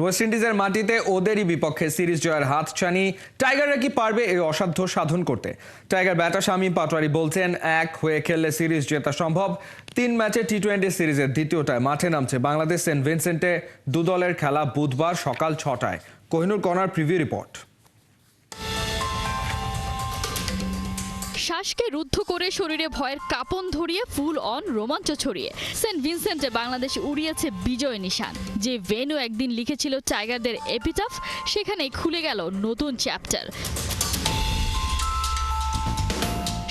West ইন্ডিজের মাটিতে ওদেরই বিপক্ষে সিরিজ জয়ের হাতছানি টাইগাররা কি পারবে এই অসাধ্য সাধন করতে? টাইগার ব্যাটার শামীম পাটোয়ারি বলছেন, এক হয়ে খেললে সিরিজ জেতা সম্ভব। 3 ম্যাচে টি-20 সিরিজের দ্বিতীয়টায় মাঠে নামছে বাংলাদেশ। সেন্ট ভিনসেন্টে দুদলের খেলা বুধবার সকাল 6টায়। কোহিনুর কণার প্রিভিউ রিপোর্ট। শ্বাসকে রুদ্ধ করে শরীরে ভয়ের কাঁপন ধরিয়ে ফুল অন রোমাঞ্চ ছড়িয়ে সেন্ট ভিনসেন্টে বাংলাদেশ উড়িয়েছে বিজয় নিশান। যে ভেন্যু একদিন লিখেছিল টাইগারদের এপিটাফ, সেখানেই খুলে গেল নতুন চ্যাপ্টার।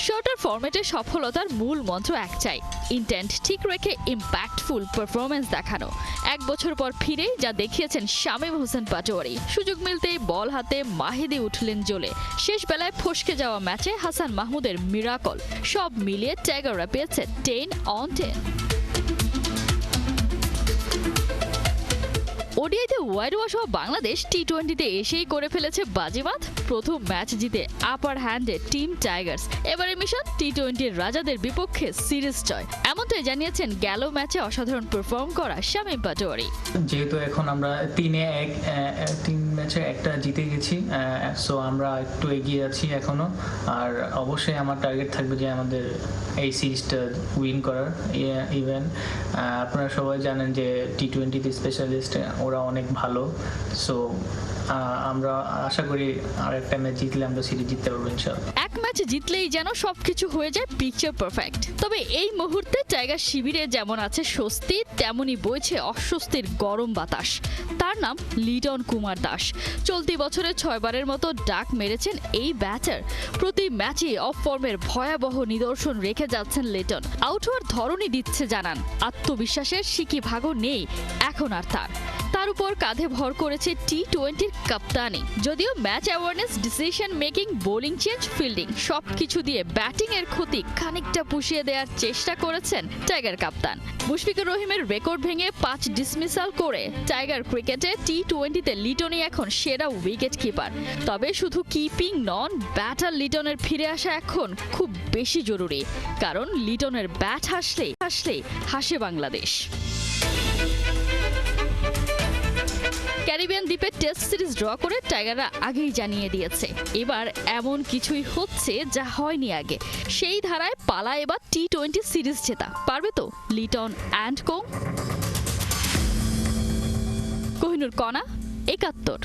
শর্টার ফরম্যাটে সফলতার মূল মন্ত্র একটাই, ইন্টেন্ট ঠিক রেখে ইম্প্যাক্টফুল পারফরমেন্স দেখানো। 1 বছর পর ফিরে যা দেখিয়েছেন শামীম হোসেন পাটোয়ারি। সুযোগ মিলতেই বল হাতে মাহিদি উঠলেন জ্বলে। শেষ বেলায় ফসকে যাওয়া ম্যাচে হাসান মাহমুদের মিরাকল। সব মিলিয়ে টাইগাররা পেয়েছে 10 on 10। ওডিআইতে ওয়াইড ওয়াশ হওয়া বাংলাদেশ টি-20তে এসেই করে ফেলেছে বাজিমাত। প্রথম ম্যাচ জিতে আপার হ্যান্ডে টিম টাইগার্স। এবারে মিশন টি-20 রাজাদের বিপক্ষে সিরিজ জয়। এমনটাই জানিয়েছেন গেল ম্যাচে অসাধারণ পারফর্ম করা শামীম পাটোয়ারি। যেহেতু এখন আমরা 3 ম্যাচে একটা জিতে গেছি, সো আমরা একটু এগিয়ে আছি এখনো। আর অবশ্যই আমার টার্গেট থাকবে যে আমাদের এই সিরিজটা উইন করার। ইভেন আপনারা সবাই জানেন যে টি-20 স্পেশালিস্ট ওরা অনেক ভালো। সো আমরা আশা করি আর একটা ম্যাচ জিতলে আমরা সিরিজ জিততে পারবো ইনশাআল্লাহ। এক ম্যাচ জিতলেই যেন সবকিছু হয়ে যায় পিকচার পারফেক্ট। তবে এই মুহূর্তে টাইগার শিবিরে যেমন আছে স্বস্তি, তেমনই বইছে অস্বস্তির গরম বাতাস। তার নাম লিটন কুমার দাস। চলতি বছরে 6 বারের মতো ডাক মেরেছেন এই ব্যাটার। প্রতি ম্যাচে অফ ফর্মের ভয়াবহ নিদর্শন রেখে যাচ্ছেন লিটন। আউট হওয়ার ধরনই দিচ্ছে জানান। আত্মবিশ্বাসের সিকি ভাগও নেই এখন আর তার উপর কাঁধে ভর করেছে টি-20 কাপ্তানি। যদিও match awareness, decision making, bowling change, fielding সবকিছু দিয়ে ব্যাটিং এর ক্ষতি খানিকটা পুষিয়ে দেওয়ার চেষ্টা করেছেন টাইগার কাপ্তান। মুশফিকুর রহিমের রেকর্ড ভেঙে 5 ডিসমিসাল করে টাইগার ক্রিকেটে টি-20তে লিটনই এখন সেরা উইকেট কিপার। তবে শুধু কিপিং নন, ব্যাটার লিটনের ফিরে আসা এখন খুব বেশি জরুরি। কারণ লিটনের ব্যাট হাসলেই হাসে বাংলাদেশ। ক্যারিবিয়ান দ্বীপে টেস্ট সিরিজ ড্র করে টাইগাররা আগেই জানিয়ে দিয়েছে এবার এমন কিছুই হচ্ছে যা হয়নি আগে। সেই ধারায় পালা এবার টি-20 সিরিজ জেতা। পারবে তো লিটন অ্যান্ড কোং? কোহিনুর কণা, 71।